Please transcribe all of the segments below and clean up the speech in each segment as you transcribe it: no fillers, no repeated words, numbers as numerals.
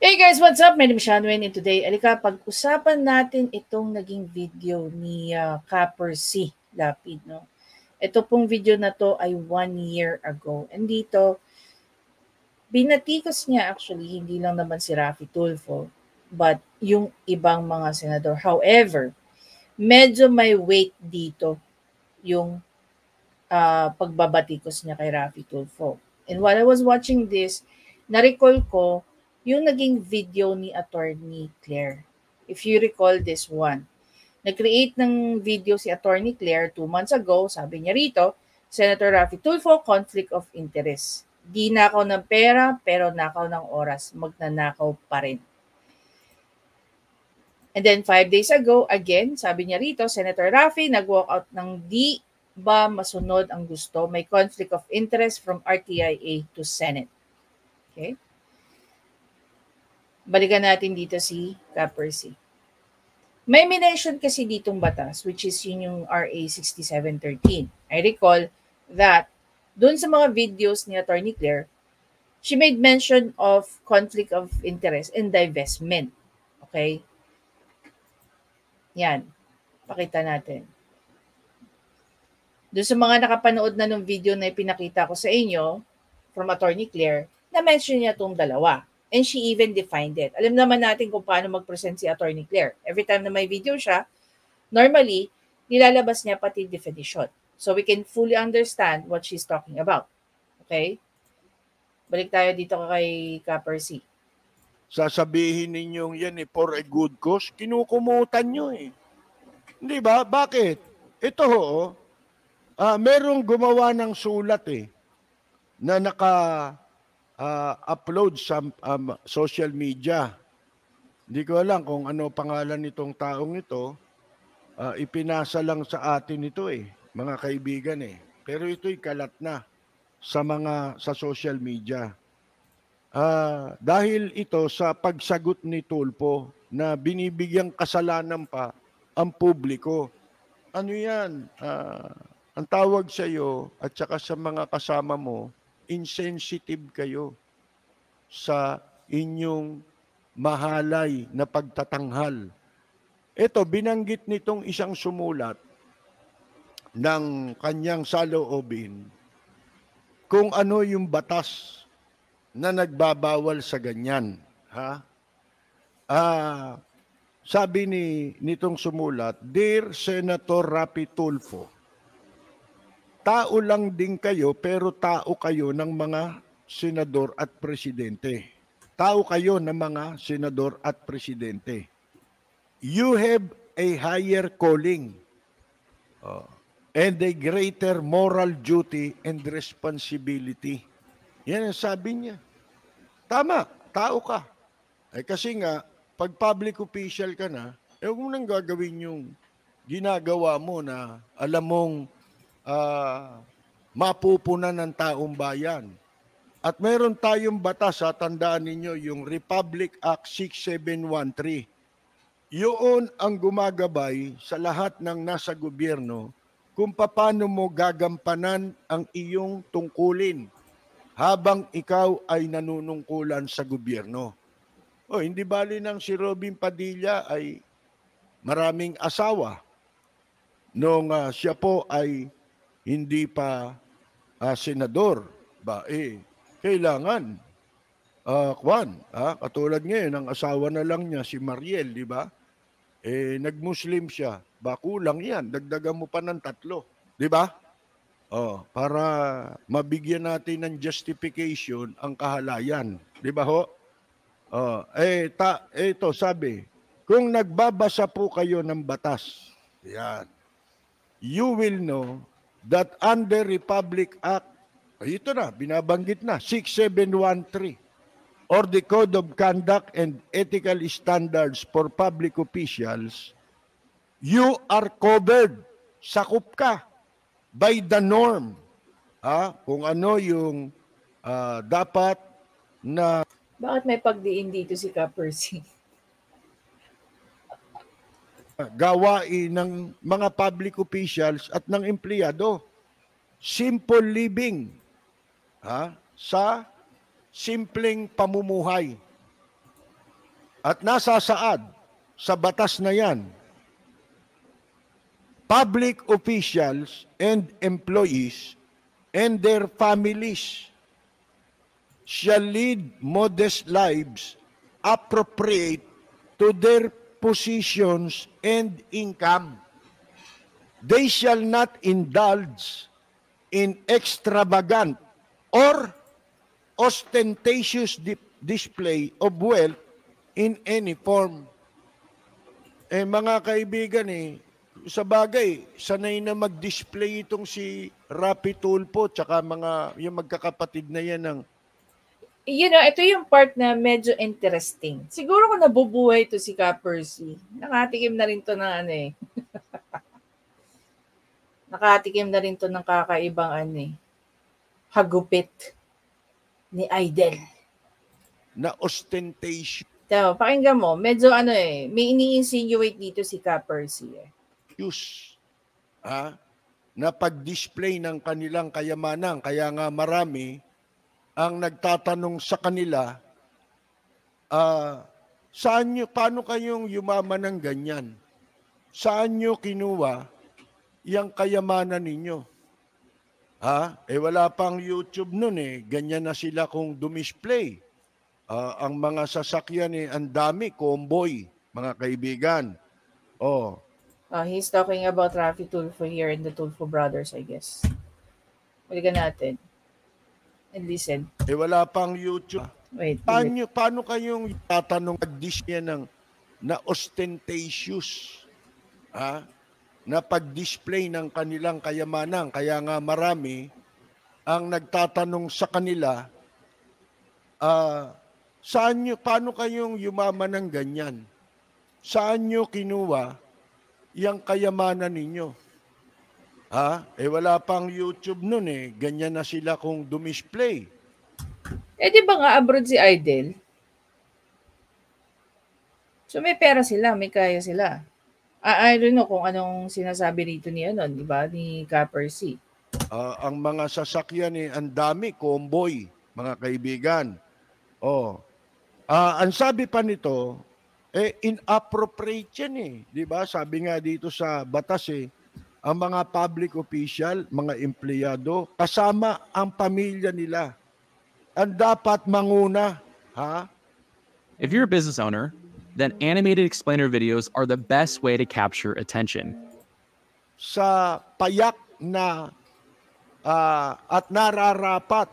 Hey guys, what's up? My name is Shanwen and today, alika, pag-usapan natin itong naging video ni Copper C. Lapid, no? Ito pong video na to ay 1 year ago. And dito, binatikos niya actually, hindi lang naman si Raffy Tulfo, but yung ibang mga senador. However, medyo may weight dito yung pagbabatikos niya kay Raffy Tulfo. And while I was watching this, na-recall ko yung naging video ni Attorney Claire. If you recall this one, nag-create ng video si Attorney Claire 2 months ago, sabi niya rito, Senator Raffy Tulfo, conflict of interest. Di nakaw ng pera, pero nakaw ng oras, magnanakaw pa rin. And then 5 days ago, again, sabi niya rito, Senator Raffy, nag-walk out ng di ba masunod ang gusto? May conflict of interest from RTIA to Senate. Okay? Balikan natin dito si Copper C. May mention kasi ditong batas, which is yun yung RA 6713. I recall that dun sa mga videos ni Attorney Claire, she made mention of conflict of interest and divestment. Okay? Yan. Pakita natin. Doon sa mga nakapanood na ng video na ipinakita ko sa inyo from Attorney Claire, na-mention niya itong dalawa. And she even defined it. Alam naman natin kung paano mag-present si Attorney Claire. Every time na may video siya, normally, nilalabas niya pati definition. So we can fully understand what she's talking about. Okay? Balik tayo dito kay Copper C. Sasabihin ninyong yan for a good cause, kinukumutan nyo eh. Hindi ba? Bakit? Ito merong gumawa ng sulat na naka-upload sa social media. Hindi ko alam kung ano pangalan nitong taong ito. Ipinasa lang sa atin ito mga kaibigan Pero ito'y kalat na sa social media. Dahil ito sa pagsagot ni Tulfo na binibigyang kasalanan pa ang publiko. Ano yan? Ang tawag sa iyo at saka sa mga kasama mo, insensitive kayo sa inyong mahalay na pagtatanghal. Ito, binanggit nitong isang sumulat ng kanyang saloobin kung ano yung batas na nagbabawal sa ganyan. Sabi nitong sumulat, Dear Senator Raffy Tulfo, tao lang din kayo pero tao kayo ng mga senador at presidente. Tao kayo ng mga senador at presidente. You have a higher calling and a greater moral duty and responsibility. Yan ang sabi niya. Tama, tao ka. Kasi nga, pag public official ka na, huwag mo nang gagawin yung ginagawa mo na alam mong mapupunan ng taong bayan. At meron tayong batas, tandaan ninyo, yung Republic Act 6713. Yun ang gumagabay sa lahat ng nasa gobyerno kung paano mo gagampanan ang iyong tungkulin habang ikaw ay nanunungkulan sa gobyerno. Hindi bali nang si Robin Padilla ay maraming asawa nung siya po ay hindi pa senador. Kailangan katulad ngayon ang asawa na lang niya si Mariel, di ba? Nag-Muslim siya. Kulang yan. Dagdagan mo pa ng 3, di ba? Para mabigyan natin ng justification ang kahalayan. Di ba ho? Ito sabi, kung nagbabasa po kayo ng batas, yan, you will know that under Republic Act, ito na, binabanggit na, 6713, or the Code of Conduct and Ethical Standards for Public Officials, you are covered, sakop ka, by the norm. Kung ano yung dapat na... Bakit may pagdiin dito si Copper C? gawain ng mga public officials at ng empleyado. Simple living. Sa simpleng pamumuhay. at nasasaad sa batas na yan, public officials and employees and their families shall lead modest lives appropriate to their positions and income. They shall not indulge in extravagant or ostentatious display of wealth in any form. Mga kaibigan, sa bagay, sanay na mag-display itong si Rapi Tulfo tsaka yung magkakapatid na yan ng ito yung part na medyo interesting. Siguro kung nabubuhay to si Ka Percy, nakatikim na rin to ng nakatikim na rin to ng kakaibang hagupit ni Idol. Na ostentation. So, pakinggan mo, medyo may ini-insinuate dito si Ka Percy. Na pag-display ng kanilang kayamanan, kaya nga marami ang nagtatanong sa kanila, paano kayong yumaman ng ganyan? Saan nyo kinuha yung kayamanan ninyo? Wala pang YouTube nun ganyan na sila kung dumisplay. Ang mga sasakyan ang dami, convoy, mga kaibigan. He's talking about Rafi Tulfo here and the Tulfo brothers, I guess. Balikan natin. And listen. Wala pang YouTube. Wait. Paano kayong tatanong na ostentatious? Na pag-display ng kanilang kayamanan, kaya nga marami ang nagtatanong sa kanila, paano kayong yumaman ng ganyan? Saan nyo kinuha yung kayamanan ninyo? Wala pang YouTube nun ganyan na sila kung dumisplay. Di ba nga abroad si Idol? So may pera sila, may kaya sila. I don't know kung anong sinasabi rito ni di ba, ni Ka Percy. Ang mga sasakyan ang dami, convoy, mga kaibigan. Ang sabi pa nito, inappropriate yan di ba? Sabi nga dito sa batas ang mga public official, mga empleyado, kasama ang pamilya nila, ang dapat manguna. If you're a business owner, then animated explainer videos are the best way to capture attention. Sa payak na at nararapat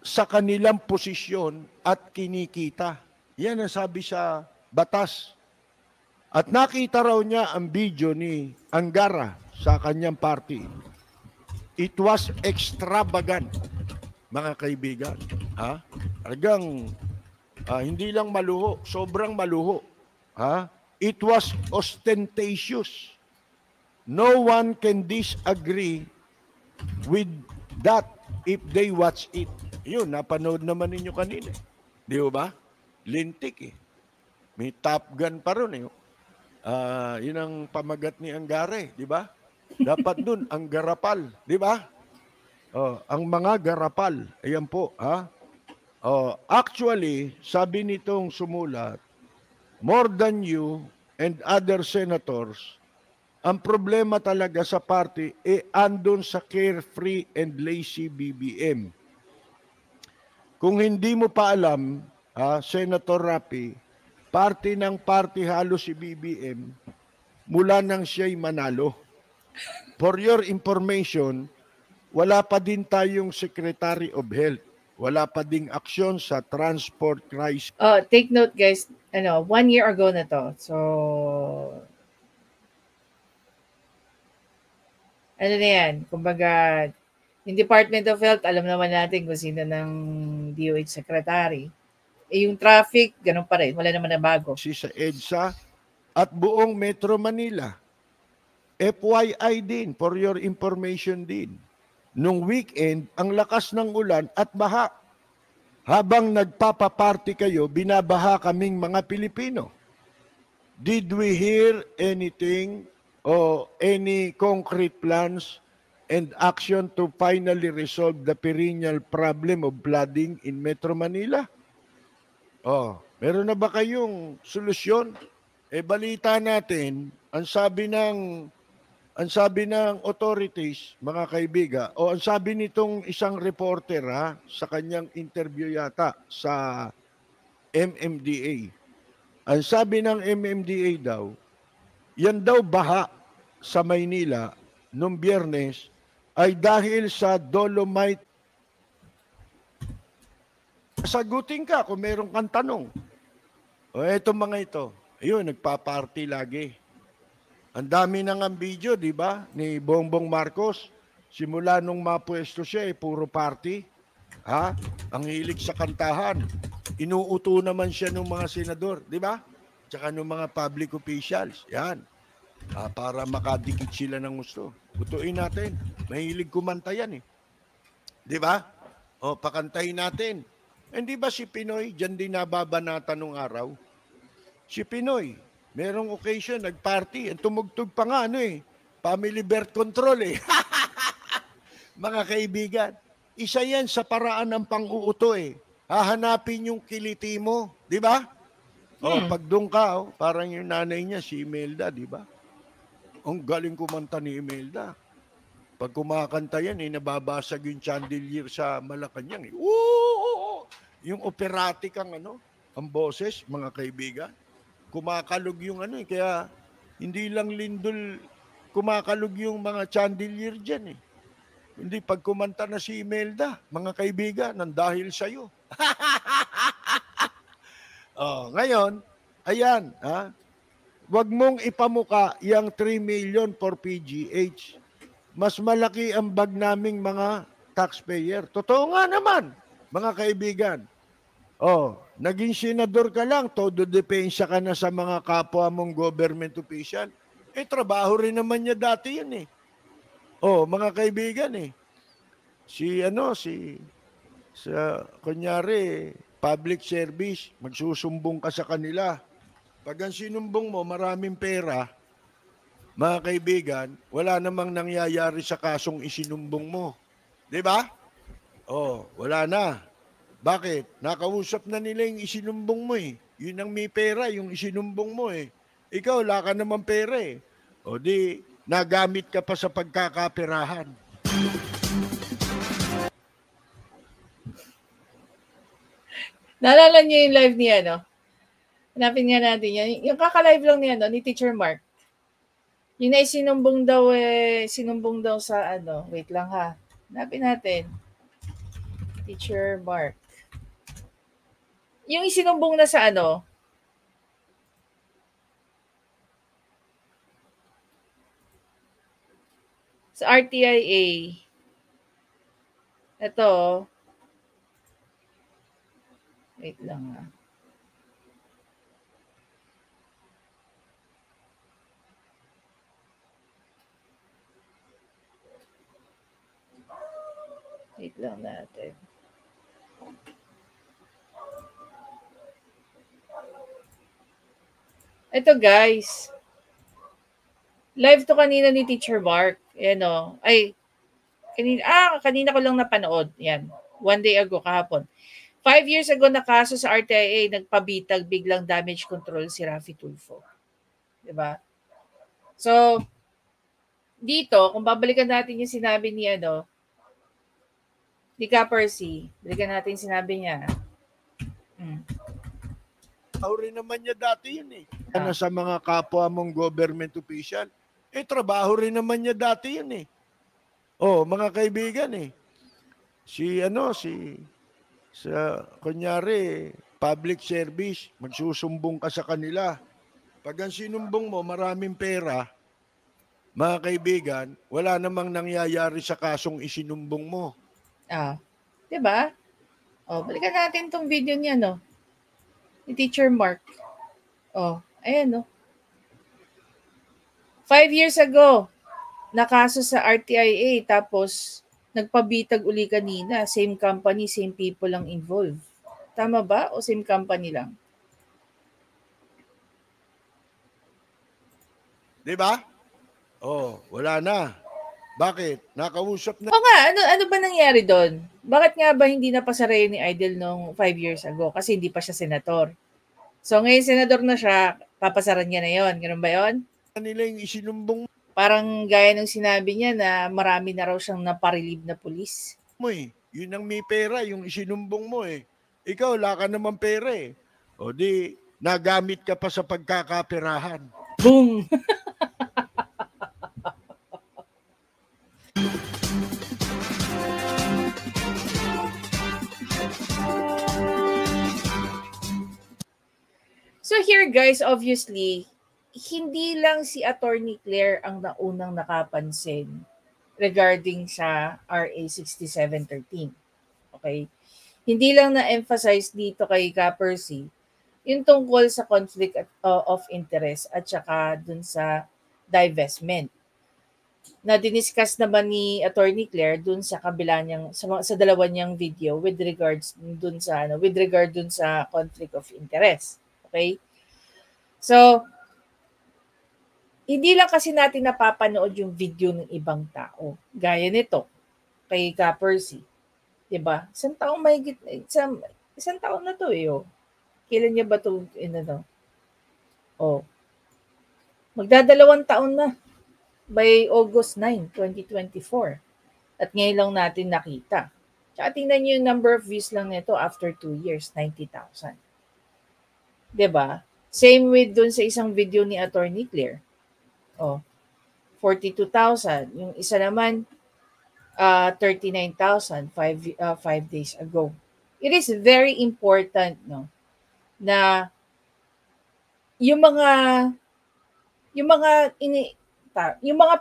sa kanilang posisyon at kinikita. Yan ang sabi sa batas. At nakita raw niya ang video ni Angara sa kanyang party. It was extravagant, mga kaibigan. Talagang hindi lang maluho, sobrang maluho. It was ostentatious. No one can disagree with that if they watch it. Yun, napanood naman ninyo kanina. Di ba? Lintik May Top Gun pa ron yun ang pamagat ni Angare, di ba? Dapat dun, ang garapal, di ba? Ang mga garapal, ayan po, actually, sabi nitong sumulat, more than you and other senators, ang problema talaga sa party andun sa carefree and lazy BBM. Kung hindi mo pa alam, Senator Rapi, party ng party halos si BBM mula nang siya'y manalo. For your information, wala pa din tayong Secretary of Health. Wala pa ding aksyon sa transport crisis. Take note guys, 1 year ago na to. So, na yan? Kumbaga, yung Department of Health, alam naman natin kung sino ng DOH Secretary. Yung traffic, ganun pa rin. Wala naman na bago. Sa EDSA at buong Metro Manila. FYI din, for your information din. Nung weekend, ang lakas ng ulan at baha. Habang nagpapaparty kayo, binabaha kaming mga Pilipino. Did we hear anything o any concrete plans and action to finally resolve the perennial problem of flooding in Metro Manila? Oh, meron na ba kayong solusyon? Balita natin, ang sabi ng authorities, mga kaibigan, o ang sabi nitong isang reporter sa kanyang interview yata sa MMDA. Ang sabi ng MMDA daw, yan daw baha sa Maynila noong Biyernes ay dahil sa dolomite. Sagutin ka kung meron kang tanong. O eto mga ito, ayun, nagpa-party lagi. Ang dami nang ang video, di ba, ni Bongbong Marcos. Simula nung mapwesto siya, puro party. Ang hilig sa kantahan. Inuuto naman siya ng mga senador, di ba? Tsaka ng mga public officials. Yan. Para makadikit sila ng gusto. Utuin natin. Mahilig kumanta yan eh. Di ba? O, pakantahin natin. Hindi ba si Pinoy, dyan din nababanata nung araw? Si Pinoy, merong occasion, nag-party. Ang tumugtog pa nga, family birth control eh. Mga kaibigan, isa yan sa paraan ng pang-uuto eh. Hahanapin yung kiliti mo, di ba? Pag doon ka, parang yung nanay niya, si Imelda, di ba? Ang galing kumanta ni Imelda. Pag kumakanta yan, nababasag yung chandelier sa Malacanang. Yung operatic ang boses, mga kaibigan. Kumakalog yung kaya hindi lang lindol, kumakalog yung mga chandelier dyan eh. Hindi pag kumanta na si Imelda, mga kaibigan, nang dahil sa'yo. Ngayon, ayan, wag mong ipamuka yung 3 million for PGH. Mas malaki ang bag naming mga taxpayer. Totoo nga naman, mga kaibigan. Naging senador ka lang, todo depensa ka na sa mga kapwa mong government official. Trabaho rin naman niya dati yun eh. Mga kaibigan eh. Kunyari, public service, magsusumbong ka sa kanila. Pag ang sinumbong mo, maraming pera, mga kaibigan, wala namang nangyayari sa kasong isinumbong mo. Di ba? Wala na. Bakit? Nakausap na nila yung isinumbong mo eh. Yun ang may pera, yung isinumbong mo eh. Ikaw, wala ka naman pera eh. Di, nagamit ka pa sa pagkakaperahan. Naalala niyo yung live ni Hanapin nga natin yan. Yung kaka-live lang ni Teacher Mark. Yung na sinumbong daw sa wait lang ha. Hanapin natin. Teacher Mark. Yung isinumbong na sa sa RTIA. Ito. Wait lang ha. Wait lang natin. Ito guys. Live to kanina ni Teacher Mark. Kanina ko lang napanood. Yan. 1 day ago, kahapon. 5 years ago na kaso sa RTIA, nagpabitag, biglang damage control si Raffy Tulfo. Diba? So, dito, kung babalikan natin yung sinabi ni Percy, balikan natin sinabi niya. Rin naman niya dati yun eh. Sa mga kapwa mong government official, trabaho rin naman niya dati yun eh. Mga kaibigan eh. Kunyari, public service, magsusumbong ka sa kanila. Pag ang sinumbong mo, maraming pera, mga kaibigan, wala namang nangyayari sa kasong isinumbong mo. Diba? Balikan natin tong video niya, ni Teacher Mark. Ayan, 5 years ago, nakaso sa RTIA, tapos nagpabitag uli kanina. Same company, same people lang involved. Tama ba? O same company lang? Diba? Wala na. Bakit? Nakausap na. O nga, ano ba nangyari doon? Bakit nga ba hindi napasara yun ni Idol nung 5 years ago? Kasi hindi pa siya senator. So ngayon senador na siya, papasaran niya na yon. Ganun ba yon? Nila yung isinumbong Parang gaya ng sinabi niya na marami na raw siyang naparilib na pulis. mo eh. Yun ang may pera, yung isinumbong mo eh. Ikaw, wala ka naman pera eh. O di, nagamit ka pa sa pagkakaperahan. Boom! So here guys, obviously, hindi lang si Attorney Claire ang naunang nakapansin regarding sa RA 6713. Okay? Hindi lang na-emphasize dito kay Ka-Percy yung tungkol sa conflict of interest at saka dun sa divestment. Na diniscuss naman ni Attorney Claire dun sa kabila niyang sa dalawa niyang video with regard dun sa conflict of interest. Okay? So, hindi lang kasi natin napapanood yung video ng ibang tao. Gaya nito, kay Ka-Percy. Diba? Isang taon na to eh. Oh. Kailan niya ba ito, Oh. Magdadalawang taon na. By August 9, 2024. At ngayon lang natin nakita. Tsaka tingnan niyo yung number of views lang nito after 2 years, 90,000. Diba? Same with dun sa isang video ni Attorney Claire. Oh, 42,000. Yung isa naman, 39,000 5 days ago. It is very important, no, na yung mga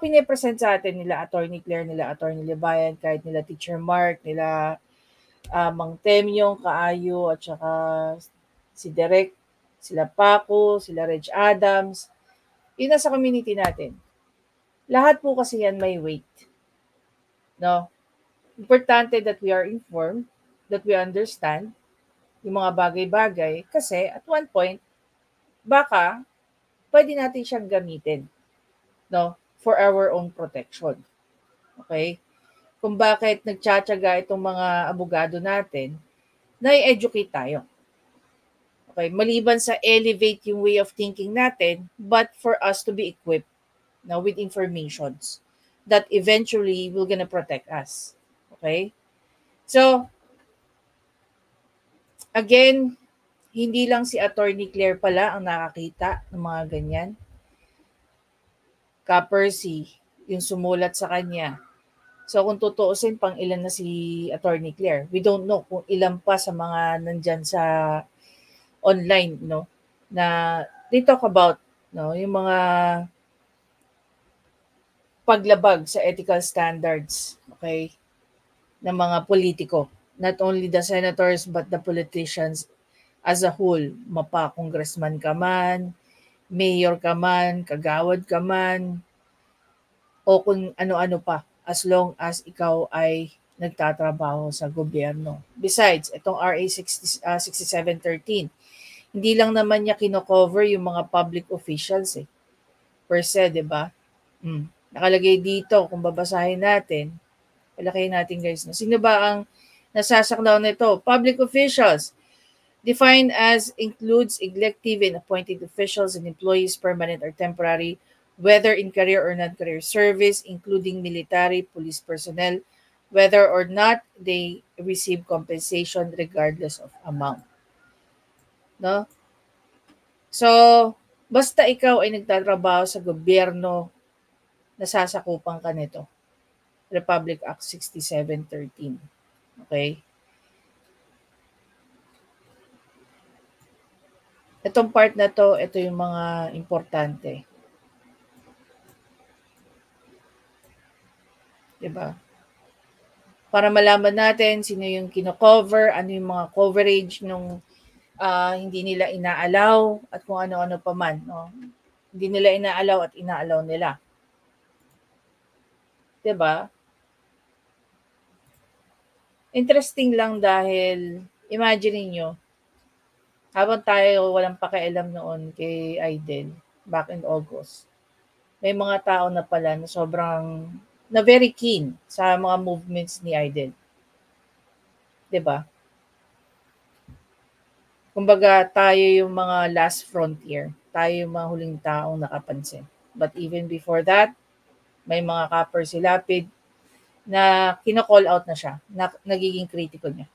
pinipresent sa atin nila Attorney Claire, nila Attorney Libayan, kahit nila Teacher Mark, nila Mang Temyong, Kaayo, at saka si Derek, sila Paco, sila Reg Adams, yun nasa community natin. Lahat po kasi yan may weight. No? Importante that we are informed, that we understand yung mga bagay-bagay kasi at one point, baka pwede natin siyang gamitin, no, for our own protection. Okay? Kung bakit nagtsatsaga itong mga abogado natin na i-educate tayo. Okay? Maliban sa elevate yung way of thinking natin, but for us to be equipped now with informations that eventually will gonna protect us. Okay? So, again, hindi lang si Attorney Claire pala ang nakakita ng mga ganyan. Ka-Percy, yung sumulat sa kanya. So kung tutuusin, pang ilan na si Attorney Claire. We don't know kung ilan pa sa mga nandyan sa online, no, na they talk about, no, yung mga paglabag sa ethical standards, okay, ng mga politiko. Not only the senators but the politicians as a whole. Mapa-congressman ka man, mayor ka man, kagawad ka man, o kung ano-ano pa, as long as ikaw ay nagtatrabaho sa gobyerno. Besides, itong RA 6713, hindi lang naman niya kino-cover yung mga public officials eh. Per se, di ba? Nakalagay dito, kung babasahin natin, palakayin natin guys. No? Sino ba ang nasasaklaw nito? Public officials, defined as includes elective and appointed officials and employees, permanent or temporary, whether in career or non-career service, including military, police personnel, whether or not they receive compensation regardless of amount. No? So, basta ikaw ay nagtatrabaho sa gobyerno, nasasakupan ka nito. Republic Act 6713. Okay? Itong part na to, ito yung mga importante. Diba? Para malaman natin sino yung kino-cover, ano yung mga coverage nung hindi nila inaalaw at kung ano-ano pa man. No? Hindi nila inaalaw at inaalaw nila. Diba? Interesting lang dahil imagine niyo habang tayo walang pakialam noon kay Aiden back in August, may mga tao na pala na sobrang na very keen sa mga movements ni Aiden. 'Di ba? Kumbaga, tayo yung mga last frontier. Tayo yung mga huling taong nakapansin. But even before that, may mga kapper si Lapid na kino-call out na siya, na nagiging critical niya.